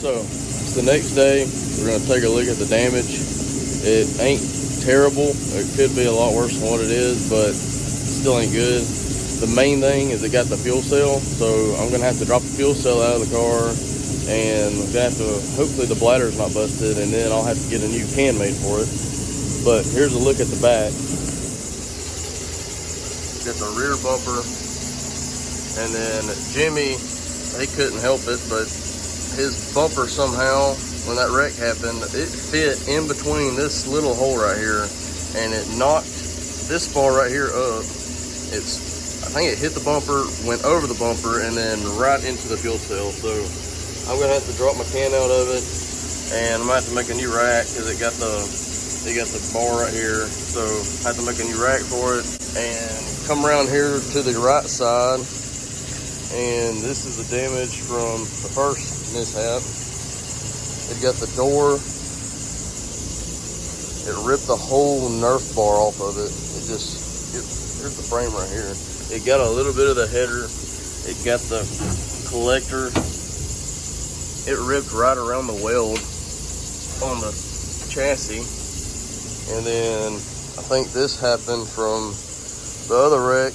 So it's the next day. We're gonna take a look at the damage. It ain't terrible. It could be a lot worse than what it is, but still ain't good. The main thing is it got the fuel cell, so I'm gonna have to drop the fuel cell out of the car, and I'm gonna have to, hopefully the bladder's not busted, and then I'll have to get a new can made for it. But here's a look at the back. Got the rear bumper, and then Jimmy, he couldn't help it, but his bumper somehow, when that wreck happened, it fit in between this little hole right here, and it knocked this bar right here up. I think it hit the bumper, went over the bumper, and then right into the fuel cell. So I'm gonna have to drop my can out of it, and I'm gonna have to make a new rack because it got the bar right here. So I have to make a new rack for it, and come around here to the right side, and this is the damage from the first mishap. It got the door, it ripped the whole Nerf bar off of it. Here's the frame right here. It got a little bit of the header. It got the collector. It ripped right around the weld on the chassis. And then I think this happened from the other wreck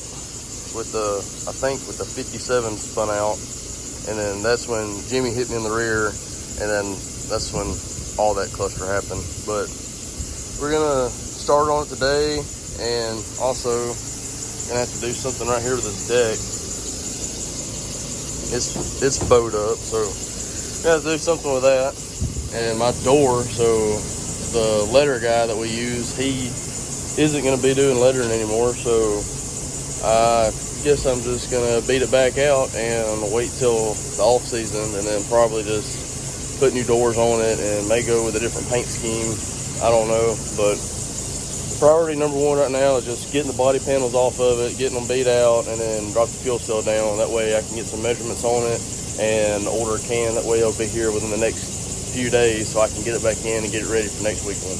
with the 57 spun out. And then that's when Jimmy hit me in the rear, and then that's when all that cluster happened. But we're gonna start on it today, and also gonna have to do something right here with this deck. It's bowed up, so gonna have to do something with that. And my door, so the letter guy that we use, he isn't gonna be doing lettering anymore, so I guess I'm just gonna beat it back out and wait till the off season, and then probably just put new doors on it and may go with a different paint scheme. I don't know, but priority number one right now is just getting the body panels off of it, getting them beat out, and then drop the fuel cell down. That way I can get some measurements on it and order a can. That way it'll be here within the next few days, so I can get it back in and get it ready for next weekend.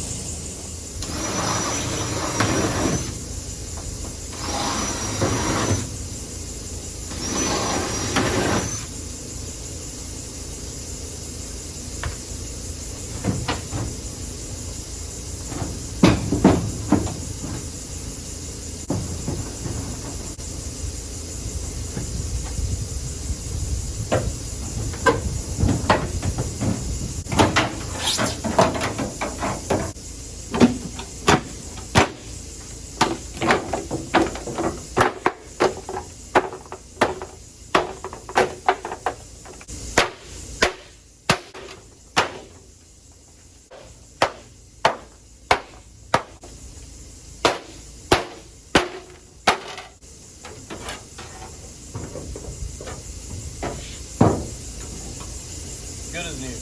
Good as new.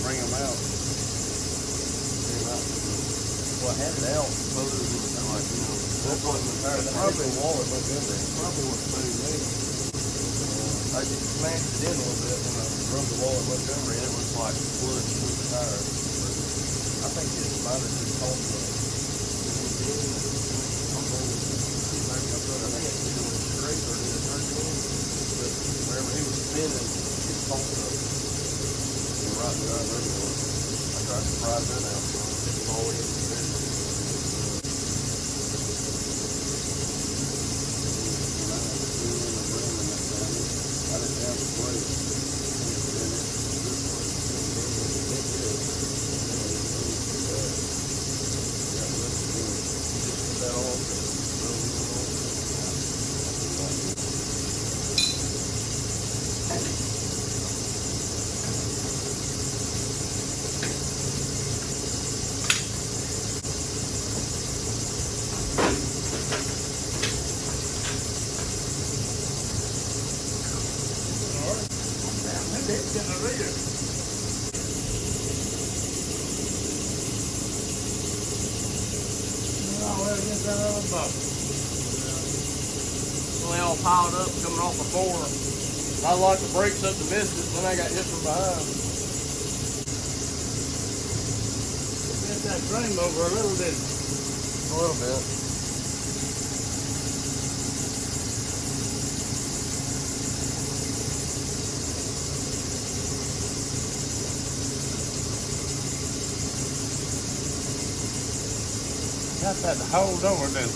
Bring them out. Well, I had it out. Motors was like, that wasn't the tire. Probably wall at Montgomery. Probably was pretty late. I just smashed it in a little bit when I rubbed the wall at Montgomery, and it was like flush with the tire. I think it's mine is just cold. I think it's either a straight or a turn in, but wherever he was spinning, it folded up. I tried to fry that out, so it's always in there. I didn't have a plate. Just put that off. getting a reader. Oh, well, against that other bumper. Well, they all piled up coming off the floor. I locked the brakes up to miss it, then I got hit from behind. Bent that frame over a little bit. A little bit. Got that to hold over then.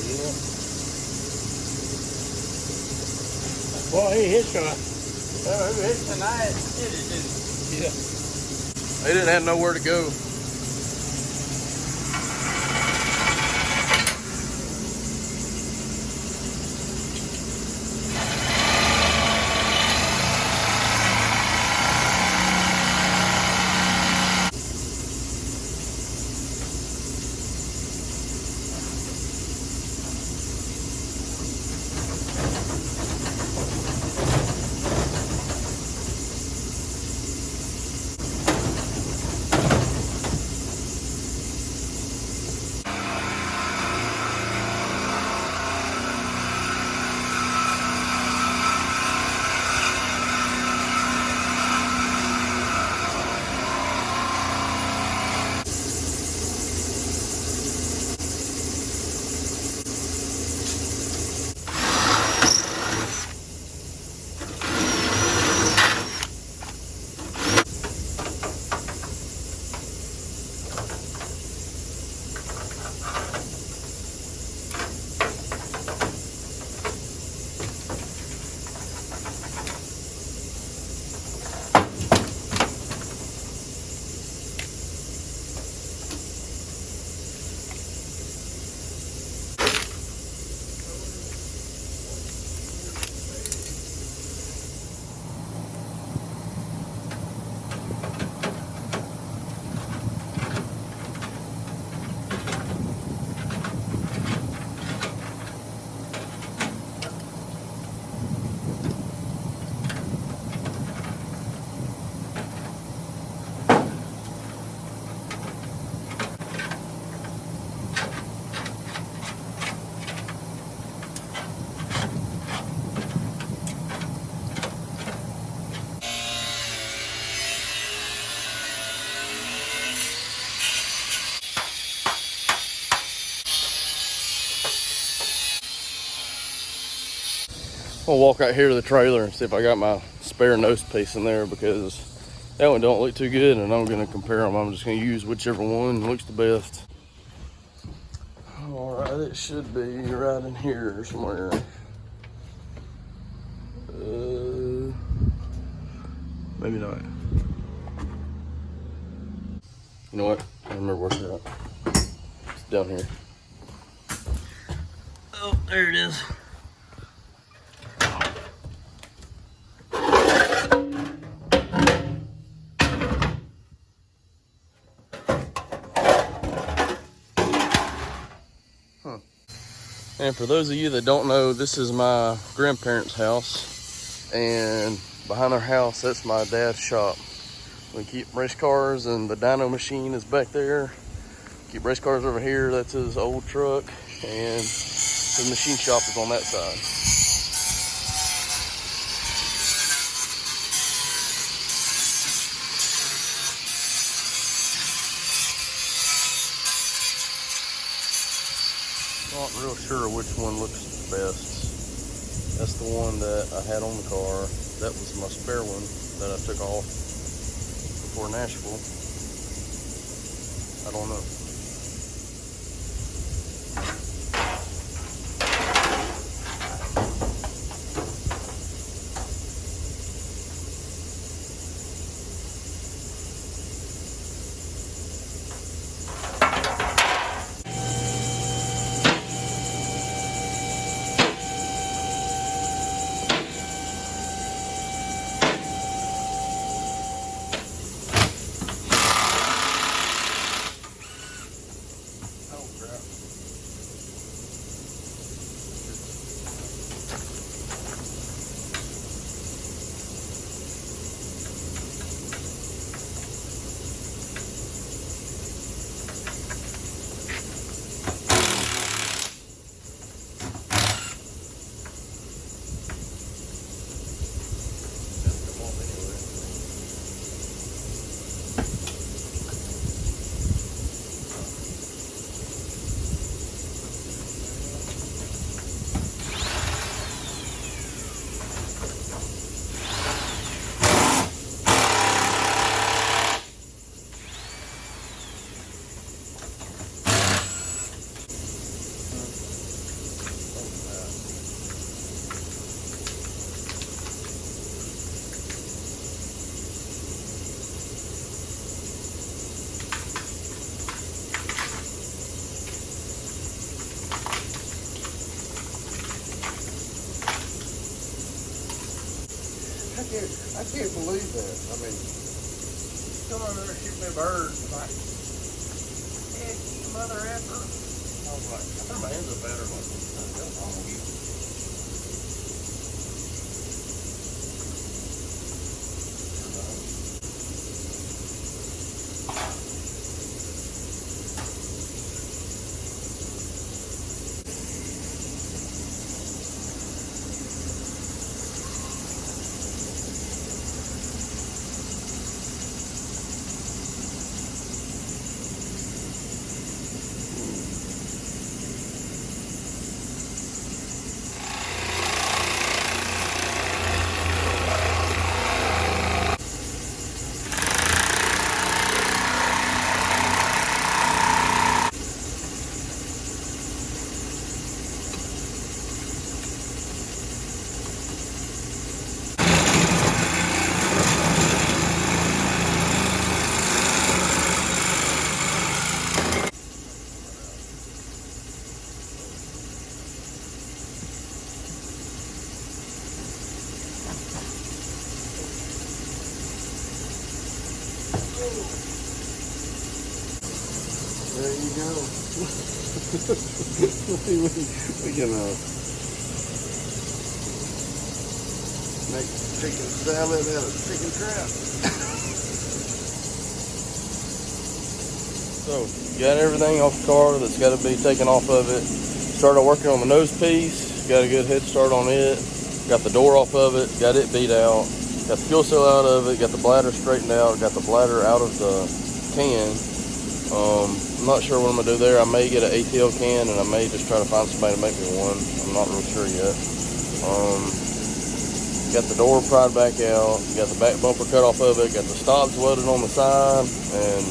Yeah. Boy, he hit you. He hit tonight. Yeah. They didn't have nowhere to go. I'll walk out here to the trailer and see if I got my spare nose piece in there, because that one don't look too good, and I'm gonna compare them. I'm just gonna use whichever one looks the best. All right, it should be right in here somewhere. Maybe not. You know what? I remember where it's at. It's down here. Oh, there it is. And for those of you that don't know, this is my grandparents' house, and behind our house, that's my dad's shop. We keep race cars, and the dyno machine is back there. Keep race cars over here, that's his old truck, and the machine shop is on that side. Not real sure which one looks best. That's the one that I had on the car. That was my spare one that I took off before Nashville. I don't know. can't believe that. I mean, come over there and shoot me a bird. I'm like, heck, you mother effer. I was like, I threw my hands up at her. Like, what the hell wrong with you? There you go. we can make chicken salad out of chicken trap. So, got everything off the car that's got to be taken off of it. Started working on the nose piece. Got a good head start on it. Got the door off of it. Got it beat out. Got the fuel cell out of it. Got the bladder straightened out. Got the bladder out of the can. I'm not sure what I'm gonna do there. I may get an ATL can, and I may just try to find somebody to make me one. I'm not real sure yet. Got the door pried back out. Got the back bumper cut off of it. Got the stops welded on the side, and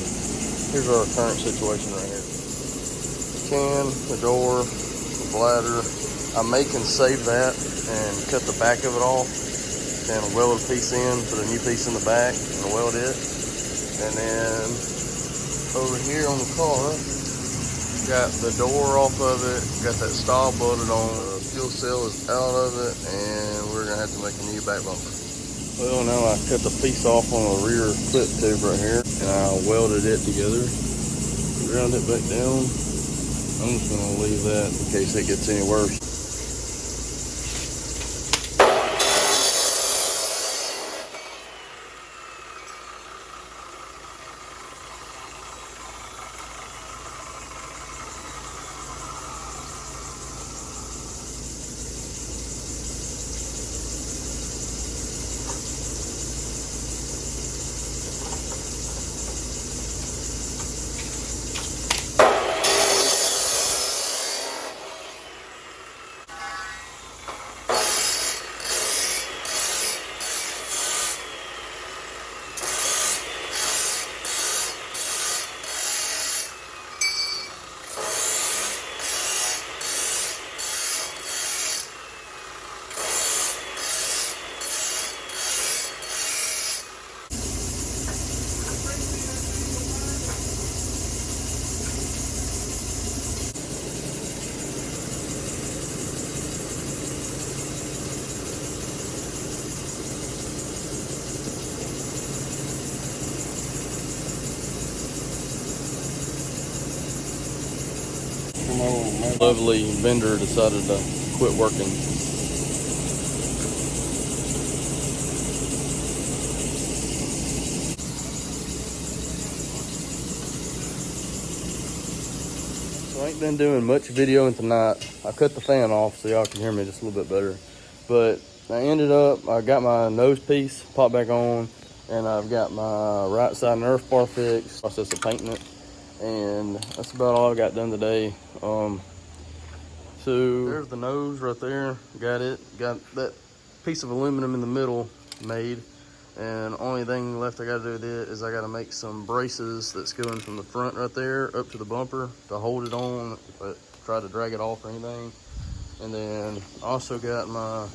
here's our current situation right here. The can, the door, the bladder. I may can save that and cut the back of it off and weld a piece in, put a new piece in the back, and weld it, and then over here on the car, got the door off of it, got that stall bolted on, the fuel cell is out of it, and we're gonna have to make a new back bumper. Well, now I cut the piece off on the rear clip tube right here, and I welded it together, ground it back down. I'm just gonna leave that in case it gets any worse. Lovely vendor decided to quit working. So I ain't been doing much videoing tonight. I cut the fan off so y'all can hear me just a little bit better. But I got my nose piece popped back on, and I've got my right side nerf bar fixed. Process of painting it. And that's about all I got done today. So there's the nose right there. Got that piece of aluminum in the middle made. And only thing left I gotta do with it is I gotta make some braces that's going from the front right there up to the bumper to hold it on if I try to drag it off or anything. And then I also got my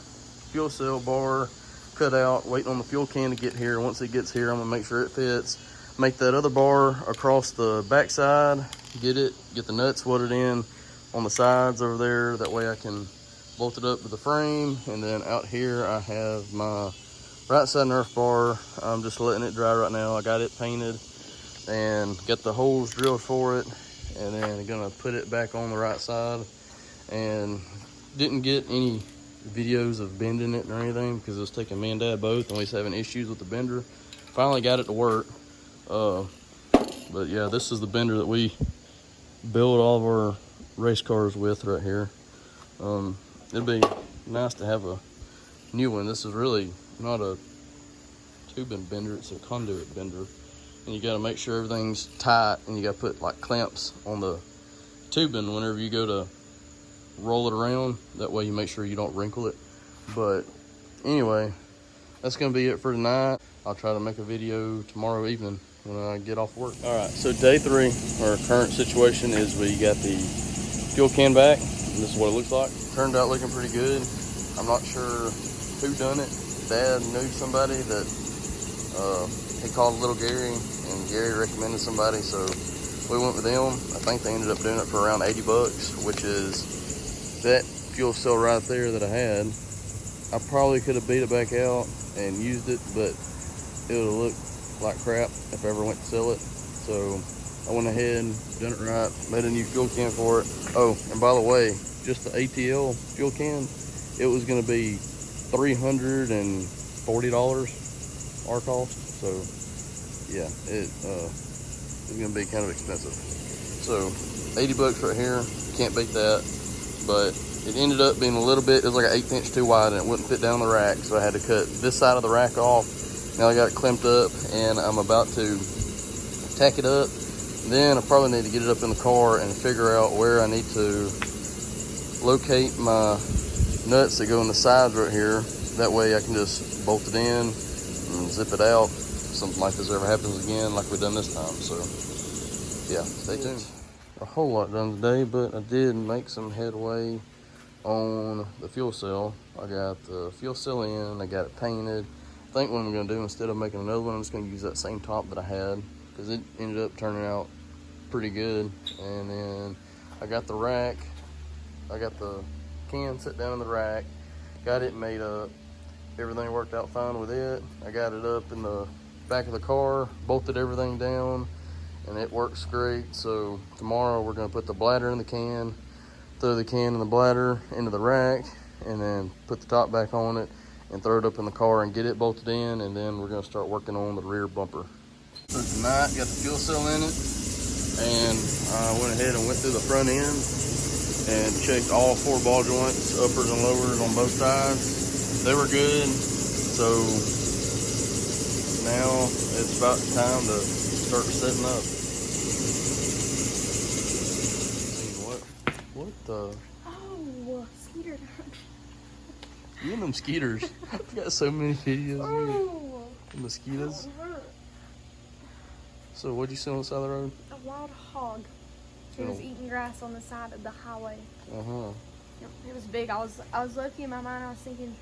fuel cell bar cut out, waiting on the fuel can to get here. Once it gets here, I'm gonna make sure it fits. Make that other bar across the back side, get the nuts welded in on the sides over there. That way I can bolt it up to the frame. And then out here I have my right side Nerf bar, I'm just letting it dry right now. I got it painted and got the holes drilled for it, and then I'm gonna put it back on the right side. And didn't get any videos of bending it or anything because it was taking me and Dad both, and we was having issues with the bender. Finally got it to work. But yeah, this is the bender that we build all of our race cars with right here. It'd be nice to have a new one. This is really not a tubing bender, it's a conduit bender. And you gotta make sure everything's tight, and you gotta put like clamps on the tubing whenever you go to roll it around. That way you make sure you don't wrinkle it. But anyway, that's gonna be it for tonight. I'll try to make a video tomorrow evening when I get off work. All right, so day 3, our current situation is we got the fuel can back, and this is what it looks like. Turned out looking pretty good. I'm not sure who done it. Dad knew somebody that he called little Gary, and Gary recommended somebody, so we went with them. I think they ended up doing it for around 80 bucks, which is that fuel cell right there that I had. I probably could have beat it back out and used it, but it would have looked like crap if I ever went to sell it. So I went ahead and done it right, made a new fuel can for it. Oh, and by the way, just the ATL fuel can, it was gonna be $340 our cost. So yeah, it's gonna be kind of expensive. So 80 bucks right here, can't beat that. But it ended up being a little bit, it was like an 1/8 inch too wide, and it wouldn't fit down the rack, so I had to cut this side of the rack off. Now I got it clamped up, and I'm about to tack it up. Then I probably need to get it up in the car and figure out where I need to locate my nuts that go in the sides right here. That way I can just bolt it in and zip it out. Something like this ever happens again like we done this time. So yeah, stay tuned. A whole lot done today, but I did make some headway on the fuel cell. I got the fuel cell in, I got it painted. I think what I'm gonna do, instead of making another one, I'm just gonna use that same top that I had, because it ended up turning out pretty good. And then I got the rack, I got the can set down in the rack, got it made up, everything worked out fine with it. I got it up in the back of the car, bolted everything down, and it works great. So tomorrow we're gonna put the bladder in the can, throw the can and the bladder into the rack, and then put the top back on it and throw it up in the car and get it bolted in, and then we're gonna start working on the rear bumper. So tonight, got the fuel cell in it, and I went ahead and went through the front end and checked all 4 ball joints, uppers and lowers on both sides. They were good, so now it's about time to start setting up. What the? Oh, skeeter. You and them skeeters. I've got so many videos of you. Oh, The mosquitoes. that hurt. So what'd you see on the side of the road? A wild hog. He was eating grass on the side of the highway. Uh-huh. Yep, it was big. I was low-key in my mind. I was thinking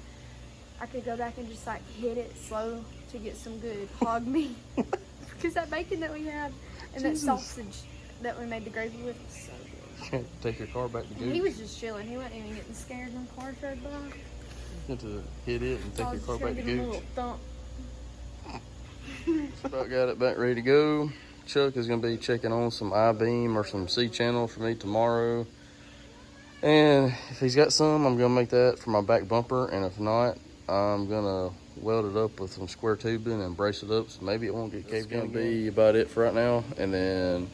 I could go back and just like hit it slow to get some good hog meat. Because that bacon that we had and Jesus. that sausage that we made the gravy with was so good. You have to take your car back to And he Gooch. was just chilling. He wasn't even getting scared when cars rode by. You have to hit it and So I take was your car just gonna back to give him a Gooch. little thump. Just about got it back ready to go. Chuck is going to be checking on some I-beam or some C-channel for me tomorrow. And if he's got some, I'm going to make that for my back bumper. And if not, I'm going to weld it up with some square tubing and brace it up so maybe it won't get caved in. That's going to be about it for right now. And then,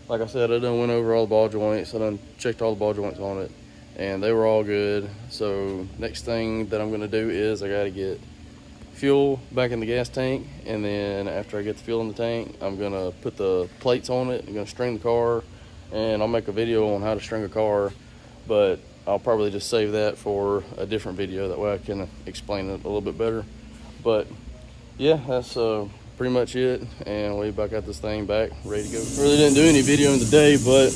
like I said, I done went over all the ball joints. I done checked all the ball joints on it, and they were all good. So next thing that I'm going to do is I got to get fuel back in the gas tank, and then after I get the fuel in the tank, I'm gonna put the plates on it. I'm gonna string the car, and I'll make a video on how to string a car, but I'll probably just save that for a different video. That way I can explain it a little bit better. But yeah, that's pretty much it, and we about got this thing back ready to go. Really didn't do any videoing today, but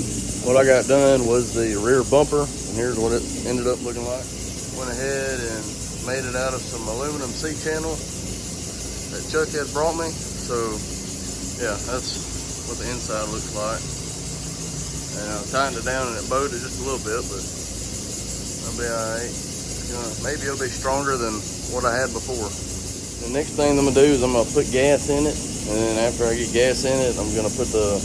what I got done was the rear bumper, and here's what it ended up looking like. Went ahead and made it out of some aluminum C-channel that Chuck had brought me. So yeah, that's what the inside looks like. And I tightened it down and it bowed it just a little bit, but that'll be all right. Maybe it'll be stronger than what I had before. The next thing I'm gonna do is I'm gonna put gas in it, and then after I get gas in it, I'm gonna put the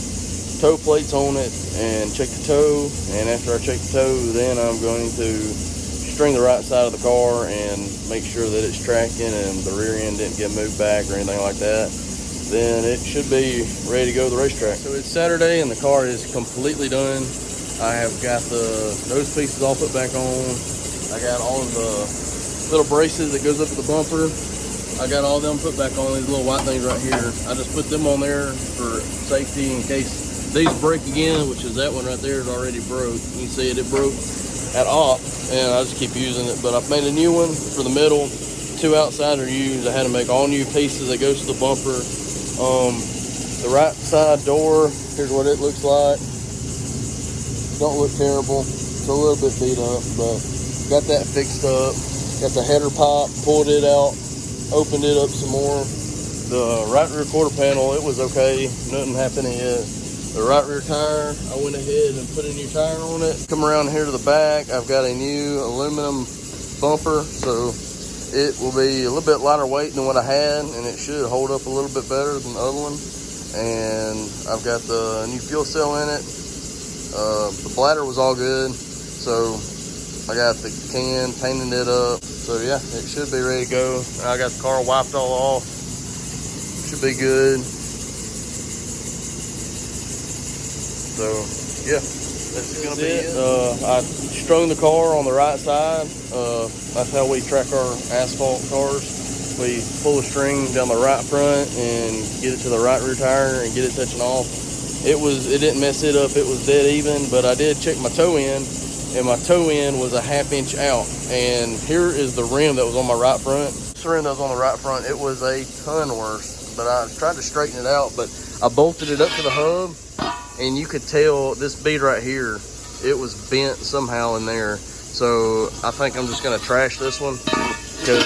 toe plates on it and check the toe. And after I check the toe, then I'm going to string the right side of the car and make sure that it's tracking and the rear end didn't get moved back or anything like that. Then it should be ready to go to the racetrack. So it's Saturday and the car is completely done. I have got the nose pieces all put back on. I got all of the little braces that goes up to the bumper. I got all them put back on, these little white things right here. I just put them on there for safety in case these break again, which is that one right there is already broke. You can see it broke at op, and I just keep using it. But I've made a new one for the middle. 2 outside are used. I had to make all new pieces that goes to the bumper. The right side door, here's what it looks like. Don't look terrible. It's a little bit beat up, but got that fixed up. Got the header pipe, pulled it out, opened it up some more. The right rear quarter panel, it was okay. Nothing happened yet. The right rear tire, I went ahead and put a new tire on it. Come around here to the back, I've got a new aluminum bumper, so it will be a little bit lighter weight than what I had, and it should hold up a little bit better than the other one. And I've got the new fuel cell in it. The bladder was all good, so I got the can, painted it up. So yeah, it should be ready to go. I got the car wiped all off. Should be good. So yeah, that's gonna be it. I strung the car on the right side. That's how we track our asphalt cars. We pull the string down the right front and get it to the right rear tire and get it touching off. It didn't mess it up. It was dead even, but I did check my toe end, and my toe end was a 1/2 inch out. And here is the rim that was on my right front. This rim that was on the right front, it was a ton worse, but I tried to straighten it out, but I bolted it up to the hub, and you could tell this bead right here, it was bent somehow in there. So I think I'm just gonna trash this one because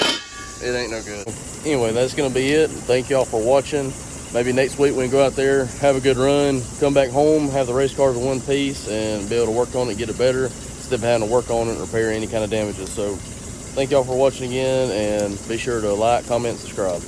it ain't no good. Anyway, that's gonna be it. Thank y'all for watching. Maybe next week we can go out there, have a good run, come back home, have the race cars in one piece, and be able to work on it and get it better instead of having to work on it and repair any kind of damages. So thank y'all for watching again, and be sure to like, comment, subscribe.